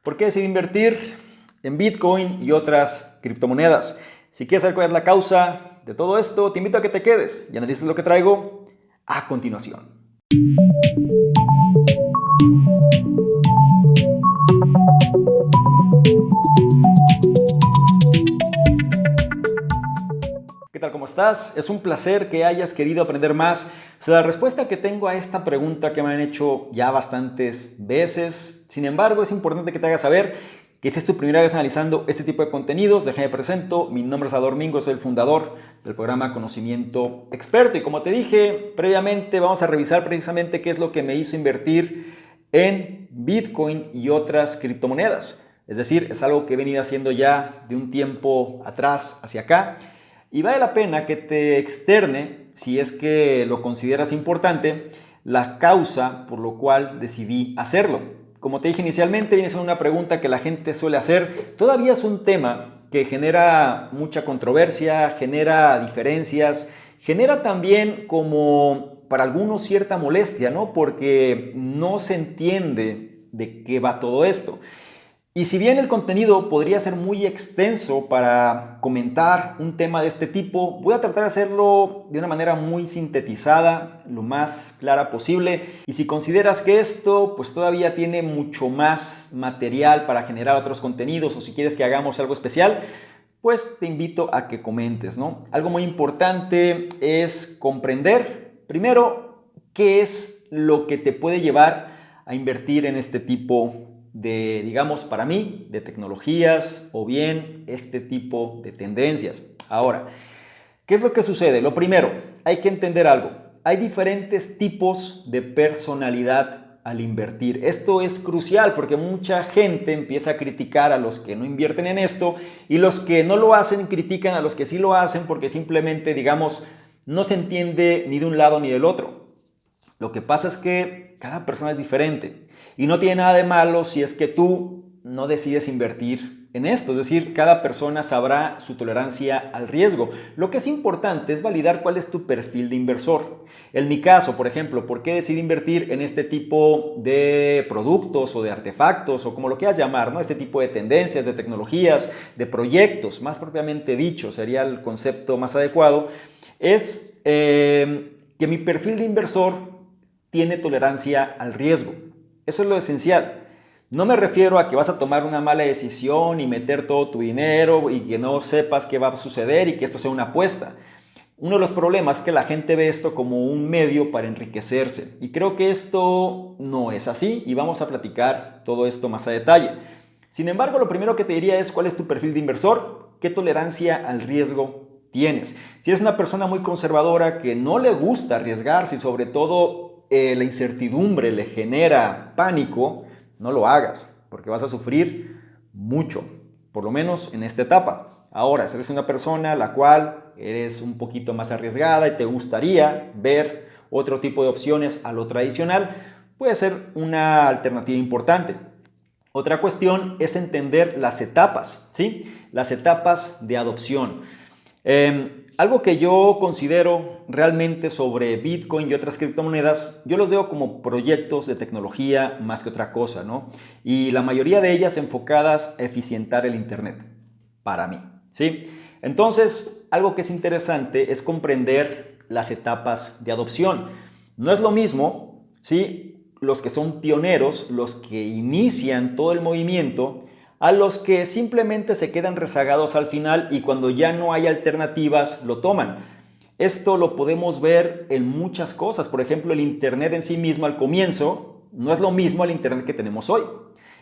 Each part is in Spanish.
¿Por qué decidí invertir en Bitcoin y otras criptomonedas? Si quieres saber cuál es la causa de todo esto, te invito a que te quedes y analices lo que traigo a continuación. ¿Qué tal? ¿Cómo estás? Es un placer que hayas querido aprender más. La respuesta que tengo a esta pregunta que me han hecho ya bastantes veces. Sin embargo, es importante que te hagas saber que si es tu primera vez analizando este tipo de contenidos, déjame presento. Mi nombre es Salvador Mingo, soy el fundador del programa Conocimiento Experto. Y como te dije previamente, vamos a revisar precisamente qué es lo que me hizo invertir en Bitcoin y otras criptomonedas. Es decir, es algo que he venido haciendo ya de un tiempo atrás hacia acá. Y vale la pena que te externe, si es que lo consideras importante, la causa por lo cual decidí hacerlo. Como te dije inicialmente, viene a ser una pregunta que la gente suele hacer. Todavía es un tema que genera mucha controversia, genera diferencias, genera también como para algunos cierta molestia, ¿no? Porque no se entiende de qué va todo esto. Y si bien el contenido podría ser muy extenso para comentar un tema de este tipo, voy a tratar de hacerlo de una manera muy sintetizada, lo más clara posible. Y si consideras que esto pues todavía tiene mucho más material para generar otros contenidos o si quieres que hagamos algo especial, pues te invito a que comentes, ¿no? Algo muy importante es comprender, primero, qué es lo que te puede llevar a invertir en este tipo de, digamos, para mí, de tecnologías o bien este tipo de tendencias. Ahora, ¿qué es lo que sucede? Lo primero, hay que entender algo. Hay diferentes tipos de personalidad al invertir. Esto es crucial porque mucha gente empieza a criticar a los que no invierten en esto y los que no lo hacen critican a los que sí lo hacen porque simplemente, digamos, no se entiende ni de un lado ni del otro. Lo que pasa es que cada persona es diferente y no tiene nada de malo si es que tú no decides invertir en esto. Es decir, cada persona sabrá su tolerancia al riesgo. Lo que es importante es validar cuál es tu perfil de inversor. En mi caso, por ejemplo, ¿por qué decidí invertir en este tipo de productos o de artefactos o como lo quieras llamar, ¿no? Este tipo de tendencias, de tecnologías, de proyectos, más propiamente dicho, sería el concepto más adecuado, es que mi perfil de inversor tiene tolerancia al riesgo. Eso es lo esencial. No me refiero a que vas a tomar una mala decisión y meter todo tu dinero y que no sepas qué va a suceder y que esto sea una apuesta. Uno de los problemas es que la gente ve esto como un medio para enriquecerse. Y creo que esto no es así y vamos a platicar todo esto más a detalle. Sin embargo, lo primero que te diría es cuál es tu perfil de inversor, qué tolerancia al riesgo tienes. Si eres una persona muy conservadora que no le gusta arriesgarse y sobre todo la incertidumbre le genera pánico, no lo hagas, porque vas a sufrir mucho, por lo menos en esta etapa. Ahora, si eres una persona la cual eres un poquito más arriesgada y te gustaría ver otro tipo de opciones a lo tradicional, puede ser una alternativa importante. Otra cuestión es entender las etapas, ¿sí? Las etapas de adopción. Algo que yo considero realmente sobre Bitcoin y otras criptomonedas, yo los veo como proyectos de tecnología más que otra cosa, ¿no? Y la mayoría de ellas enfocadas a eficientar el Internet, para mí, ¿sí? Entonces, algo que es interesante es comprender las etapas de adopción. No es lo mismo, ¿sí? Los que son pioneros, los que inician todo el movimiento, a los que simplemente se quedan rezagados al final y cuando ya no hay alternativas lo toman. Esto lo podemos ver en muchas cosas. Por ejemplo, el Internet en sí mismo al comienzo no es lo mismo al Internet que tenemos hoy.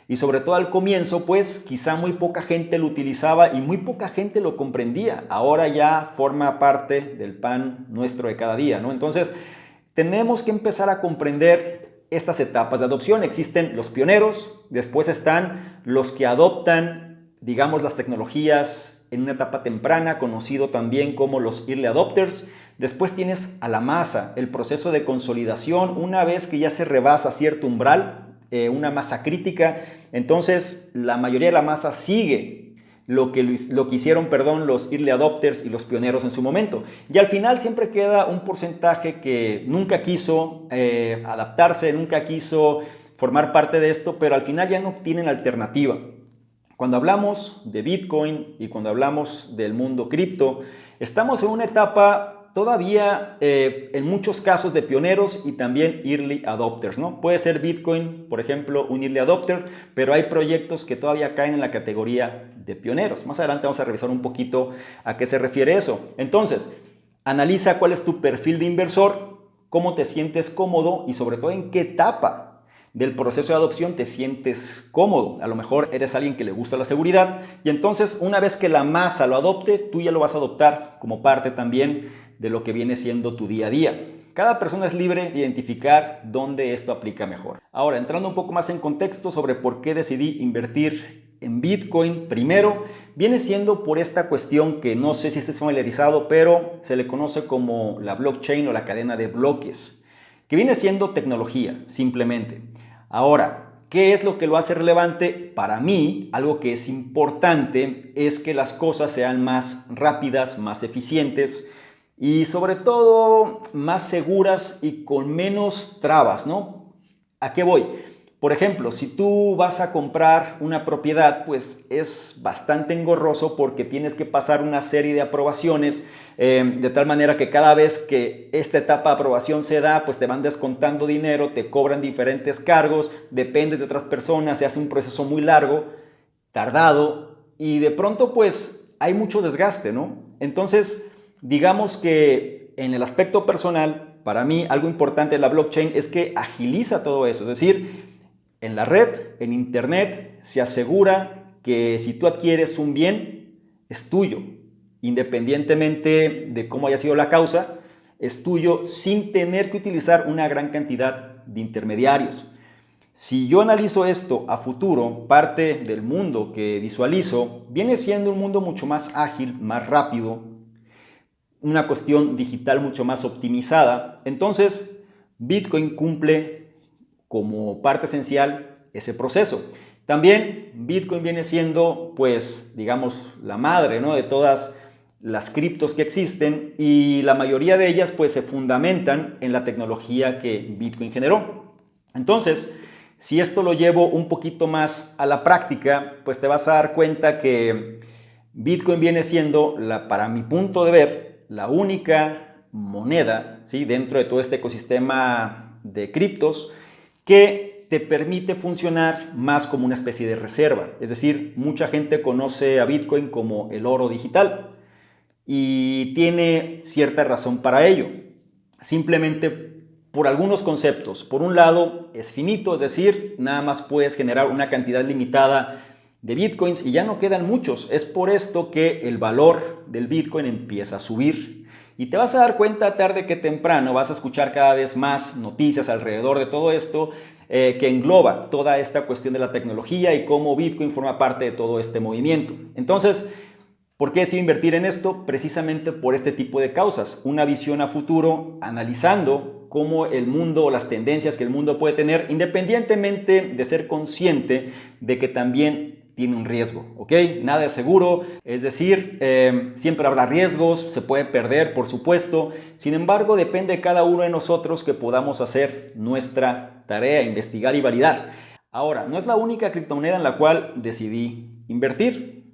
Y sobre todo al comienzo, pues quizá muy poca gente lo utilizaba y muy poca gente lo comprendía. Ahora ya forma parte del pan nuestro de cada día, ¿no? Entonces, tenemos que empezar a comprender estas etapas de adopción. Existen los pioneros, después están los que adoptan, digamos, las tecnologías en una etapa temprana, conocido también como los early adopters. Después tienes a la masa, el proceso de consolidación, una vez que ya se rebasa cierto umbral, una masa crítica, entonces la mayoría de la masa sigue lo que hicieron, los early adopters y los pioneros en su momento. Y al final siempre queda un porcentaje que nunca quiso adaptarse, nunca quiso formar parte de esto, pero al final ya no tienen alternativa. Cuando hablamos de Bitcoin y cuando hablamos del mundo cripto, estamos en una etapa todavía en muchos casos de pioneros y también early adopters, ¿no? Puede ser Bitcoin, por ejemplo, un early adopter, pero hay proyectos que todavía caen en la categoría de pioneros. Más adelante vamos a revisar un poquito a qué se refiere eso. Entonces, analiza cuál es tu perfil de inversor, cómo te sientes cómodo y sobre todo en qué etapa del proceso de adopción te sientes cómodo. A lo mejor eres alguien que le gusta la seguridad y entonces una vez que la masa lo adopte, tú ya lo vas a adoptar como parte también de lo que viene siendo tu día a día. Cada persona es libre de identificar dónde esto aplica mejor. Ahora, entrando un poco más en contexto sobre por qué decidí invertir en Bitcoin, primero, viene siendo por esta cuestión que no sé si estés familiarizado, pero se le conoce como la blockchain o la cadena de bloques, que viene siendo tecnología, simplemente. Ahora, ¿qué es lo que lo hace relevante? Para mí, algo que es importante es que las cosas sean más rápidas, más eficientes y sobre todo más seguras y con menos trabas, ¿no? ¿A qué voy? Por ejemplo, si tú vas a comprar una propiedad, pues es bastante engorroso porque tienes que pasar una serie de aprobaciones, de tal manera que cada vez que esta etapa de aprobación se da, pues te van descontando dinero, te cobran diferentes cargos, depende de otras personas, se hace un proceso muy largo, tardado y de pronto pues hay mucho desgaste, ¿no? Entonces, digamos que en el aspecto personal, para mí algo importante de la blockchain es que agiliza todo eso, es decir, en la red, en internet, se asegura que si tú adquieres un bien, es tuyo, independientemente de cómo haya sido la causa, es tuyo sin tener que utilizar una gran cantidad de intermediarios. Si yo analizo esto a futuro, parte del mundo que visualizo viene siendo un mundo mucho más ágil, más rápido, una cuestión digital mucho más optimizada. Entonces, Bitcoin cumple como parte esencial ese proceso. También Bitcoin viene siendo, pues, digamos, la madre, ¿no?, de todas las criptos que existen y la mayoría de ellas, pues, se fundamentan en la tecnología que Bitcoin generó. Entonces, si esto lo llevo un poquito más a la práctica, pues te vas a dar cuenta que Bitcoin viene siendo, para mi punto de ver, la única moneda, ¿sí?, dentro de todo este ecosistema de criptos que te permite funcionar más como una especie de reserva. Es decir, mucha gente conoce a Bitcoin como el oro digital y tiene cierta razón para ello. Simplemente por algunos conceptos. Por un lado, es finito, es decir, nada más puedes generar una cantidad limitada de Bitcoins y ya no quedan muchos. Es por esto que el valor del Bitcoin empieza a subir. Y te vas a dar cuenta tarde que temprano, vas a escuchar cada vez más noticias alrededor de todo esto que engloba toda esta cuestión de la tecnología y cómo Bitcoin forma parte de todo este movimiento. Entonces, ¿por qué decidí invertir en esto? Precisamente por este tipo de causas. Una visión a futuro, analizando cómo el mundo o las tendencias que el mundo puede tener, independientemente de ser consciente de que también tiene un riesgo, ¿ok? Nada es seguro, es decir, siempre habrá riesgos, se puede perder, por supuesto. Sin embargo, depende de cada uno de nosotros que podamos hacer nuestra tarea, investigar y validar. Ahora, no es la única criptomoneda en la cual decidí invertir.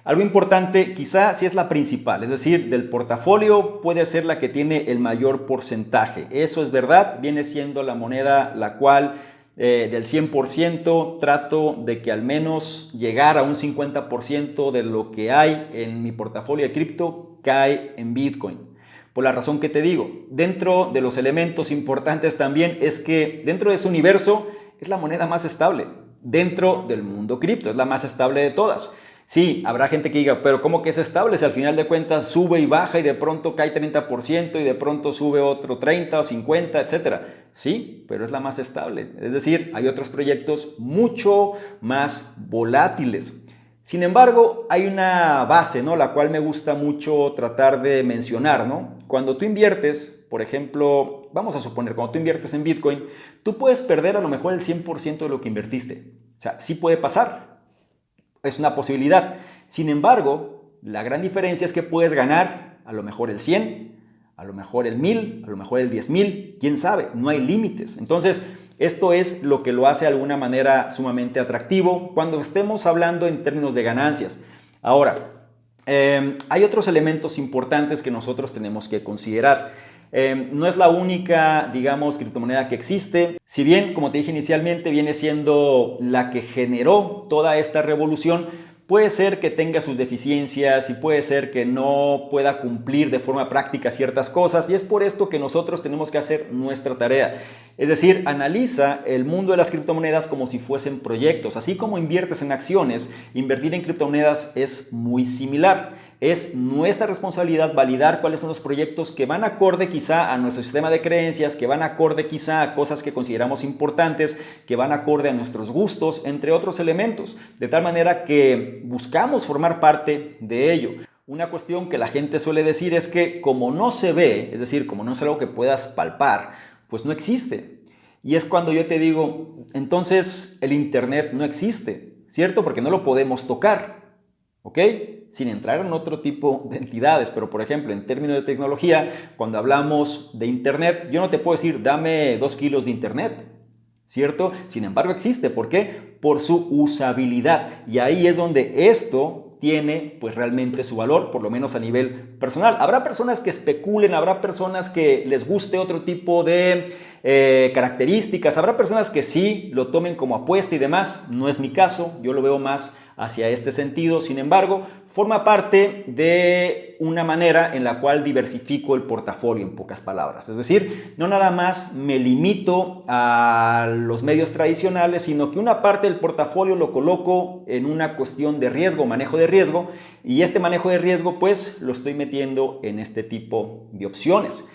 Algo importante, quizá sí es la principal, es decir, del portafolio puede ser la que tiene el mayor porcentaje. Eso es verdad, viene siendo la moneda la cual del 100% trato de que al menos llegar a un 50% de lo que hay en mi portafolio de cripto cae en Bitcoin. Por la razón que te digo, dentro de los elementos importantes también es que dentro de ese universo es la moneda más estable. Dentro del mundo cripto es la más estable de todas. Sí, habrá gente que diga, pero ¿cómo que es estable? Si al final de cuentas sube y baja y de pronto cae 30% y de pronto sube otro 30 o 50, etcétera. Sí, pero es la más estable. Es decir, hay otros proyectos mucho más volátiles. Sin embargo, hay una base, ¿no?, la cual me gusta mucho tratar de mencionar, ¿no? Cuando tú inviertes, por ejemplo, vamos a suponer, cuando tú inviertes en Bitcoin, tú puedes perder a lo mejor el 100% de lo que invertiste. O sea, sí puede pasar. Es una posibilidad. Sin embargo, la gran diferencia es que puedes ganar a lo mejor el 100, a lo mejor el 1000, a lo mejor el 10,000, quién sabe, no hay límites. Entonces, Esto es lo que lo hace de alguna manera sumamente atractivo cuando estemos hablando en términos de ganancias. Ahora, hay otros elementos importantes que nosotros tenemos que considerar. No es la única, digamos, criptomoneda que existe. Si bien, como te dije inicialmente, viene siendo la que generó toda esta revolución, puede ser que tenga sus deficiencias y puede ser que no pueda cumplir de forma práctica ciertas cosas, y es por esto que nosotros tenemos que hacer nuestra tarea. Es decir, analiza el mundo de las criptomonedas como si fuesen proyectos. Así como inviertes en acciones, invertir en criptomonedas es muy similar. Es nuestra responsabilidad validar cuáles son los proyectos que van acorde quizá a nuestro sistema de creencias, que van acorde quizá a cosas que consideramos importantes, que van acorde a nuestros gustos, entre otros elementos, de tal manera que buscamos formar parte de ello. Una cuestión que la gente suele decir es que como no se ve, es decir, como no es algo que puedas palpar, pues no existe. Y es cuando yo te digo, entonces el Internet no existe, ¿cierto? Porque no lo podemos tocar. ¿Ok? Sin entrar en otro tipo de entidades, pero por ejemplo, en términos de tecnología, cuando hablamos de Internet, yo no te puedo decir, dame 2 kilos de Internet, ¿cierto? Sin embargo, existe. ¿Por qué? Por su usabilidad. Y ahí es donde esto tiene pues realmente su valor, por lo menos a nivel personal. Habrá personas que especulen, habrá personas que les guste otro tipo de características, habrá personas que sí lo tomen como apuesta y demás. No es mi caso, yo lo veo más hacia este sentido. Sin embargo, forma parte de una manera en la cual diversifico el portafolio, en pocas palabras. Es decir, no nada más me limito a los medios tradicionales, sino que una parte del portafolio lo coloco en una cuestión de riesgo, manejo de riesgo, y este manejo de riesgo pues lo estoy metiendo en este tipo de opciones.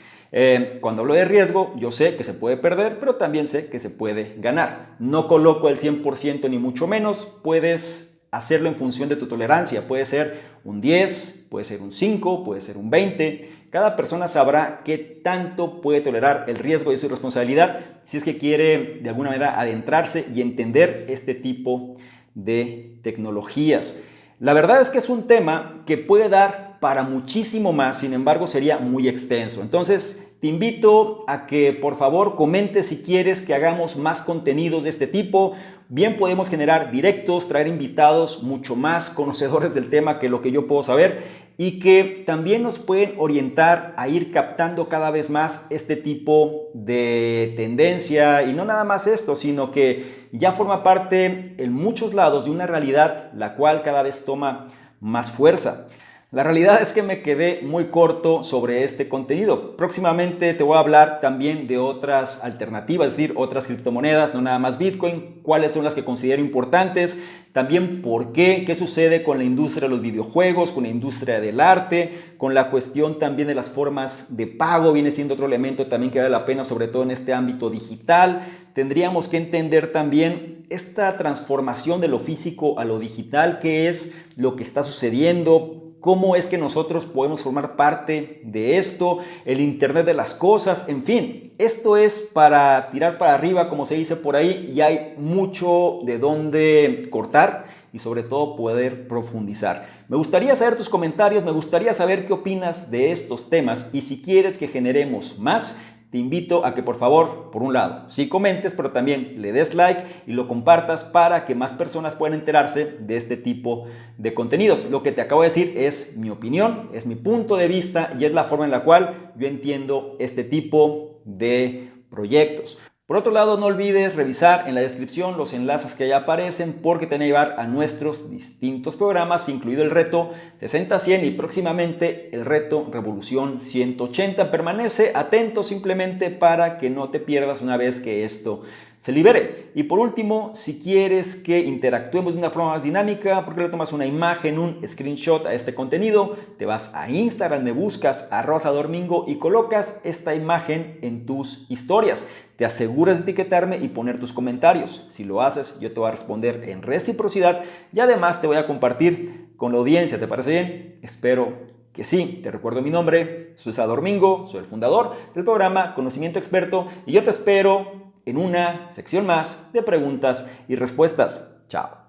Cuando hablo de riesgo, yo sé que se puede perder, pero también sé que se puede ganar. No coloco el 100% ni mucho menos. Puedes hacerlo en función de tu tolerancia. Puede ser un 10, puede ser un 5, puede ser un 20. Cada persona sabrá qué tanto puede tolerar el riesgo y su responsabilidad si es que quiere de alguna manera adentrarse y entender este tipo de tecnologías. La verdad es que es un tema que puede dar para muchísimo más, sin embargo sería muy extenso. Entonces te invito a que por favor comentes si quieres que hagamos más contenidos de este tipo. Bien podemos generar directos, traer invitados mucho más conocedores del tema que lo que yo puedo saber, y que también nos pueden orientar a ir captando cada vez más este tipo de tendencia, y no nada más esto, sino que ya forma parte en muchos lados de una realidad la cual cada vez toma más fuerza. La realidad es que me quedé muy corto sobre este contenido. Próximamente te voy a hablar también de otras alternativas, es decir, otras criptomonedas, no nada más Bitcoin, cuáles son las que considero importantes, también por qué sucede con la industria de los videojuegos, con la industria del arte, con la cuestión también de las formas de pago, viene siendo otro elemento también que vale la pena, sobre todo en este ámbito digital. Tendríamos que entender también esta transformación de lo físico a lo digital, qué es lo que está sucediendo, cómo es que nosotros podemos formar parte de esto, el Internet de las cosas, en fin. Esto es para tirar para arriba, como se dice por ahí, y hay mucho de dónde cortar y sobre todo poder profundizar. Me gustaría saber tus comentarios, me gustaría saber qué opinas de estos temas, y si quieres que generemos más, te invito a que por favor, por un lado, sí comentes, pero también le des like y lo compartas para que más personas puedan enterarse de este tipo de contenidos. Lo que te acabo de decir es mi opinión, es mi punto de vista y es la forma en la cual yo entiendo este tipo de proyectos. Por otro lado, no olvides revisar en la descripción los enlaces que ya aparecen, porque te van a llevar a nuestros distintos programas, incluido el reto 60-100 y próximamente el reto Revolución 180. Permanece atento simplemente para que no te pierdas una vez que esto se libere. Y por último, si quieres que interactuemos de una forma más dinámica, porque le tomas una imagen, un screenshot a este contenido, te vas a Instagram, me buscas @rosadomingo y colocas esta imagen en tus historias. Te aseguras de etiquetarme y poner tus comentarios. Si lo haces, yo te voy a responder en reciprocidad y además te voy a compartir con la audiencia. ¿Te parece bien? Espero que sí. Te recuerdo mi nombre, soy Salvador Mingo, soy el fundador del programa Conocimiento Experto, y yo te espero en una sección más de preguntas y respuestas. Chao.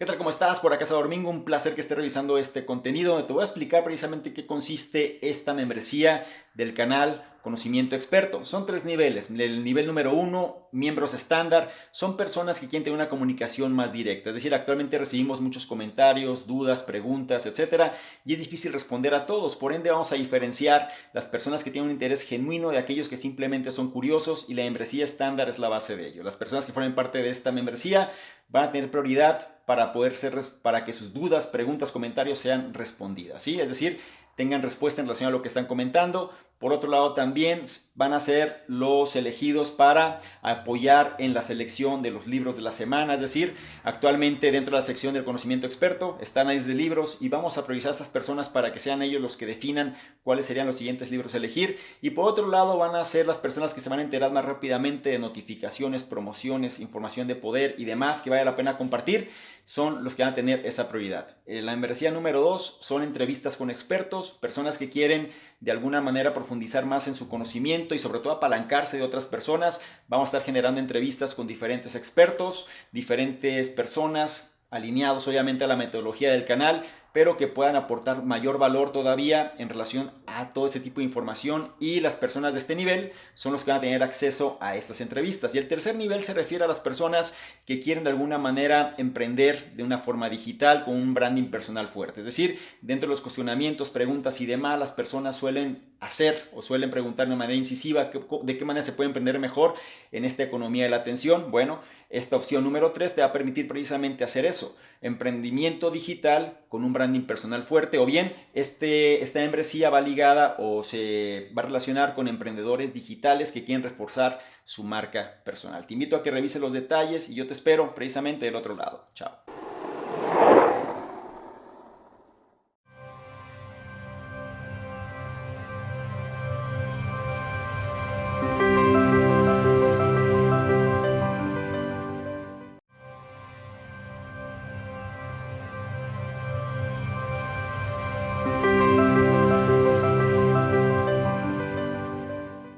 ¿Qué tal? ¿Cómo estás? Por acá Salvador Mingo, un placer que estés revisando este contenido donde te voy a explicar precisamente qué consiste esta membresía del canal conocimiento experto. Son 3 niveles. El nivel número 1, miembros estándar, son personas que quieren tener una comunicación más directa. Es decir, actualmente recibimos muchos comentarios, dudas, preguntas, etcétera, y es difícil responder a todos. Por ende, vamos a diferenciar las personas que tienen un interés genuino de aquellos que simplemente son curiosos, y la membresía estándar es la base de ello. Las personas que formen parte de esta membresía van a tener prioridad para que sus dudas, preguntas, comentarios sean respondidas, ¿sí? Es decir, tengan respuesta en relación a lo que están comentando. Por otro lado, también van a ser los elegidos para apoyar en la selección de los libros de la semana. Es decir, actualmente dentro de la sección del conocimiento experto están análisis de libros, y vamos a priorizar a estas personas para que sean ellos los que definan cuáles serían los siguientes libros a elegir. Y por otro lado, van a ser las personas que se van a enterar más rápidamente de notificaciones, promociones, información de poder y demás que vale la pena compartir. Son los que van a tener esa prioridad. La membresía número 2 son entrevistas con expertos, personas que quieren de alguna manera profundizar más en su conocimiento y sobre todo apalancarse de otras personas. Vamos a estar generando entrevistas con diferentes expertos, diferentes personas alineados obviamente a la metodología del canal, pero que puedan aportar mayor valor todavía en relación a todo este tipo de información, y las personas de este nivel son los que van a tener acceso a estas entrevistas. Y el tercer nivel se refiere a las personas que quieren de alguna manera emprender de una forma digital con un branding personal fuerte. Es decir, dentro de los cuestionamientos, preguntas y demás, las personas suelen hacer o suelen preguntar de manera incisiva de qué manera se puede emprender mejor en esta economía de la atención. Bueno, esta opción número 3 te va a permitir precisamente hacer eso: emprendimiento digital con un branding personal fuerte, o bien esta membresía va ligada o se va a relacionar con emprendedores digitales que quieren reforzar su marca personal. Te invito a que revises los detalles y yo te espero precisamente del otro lado. Chao.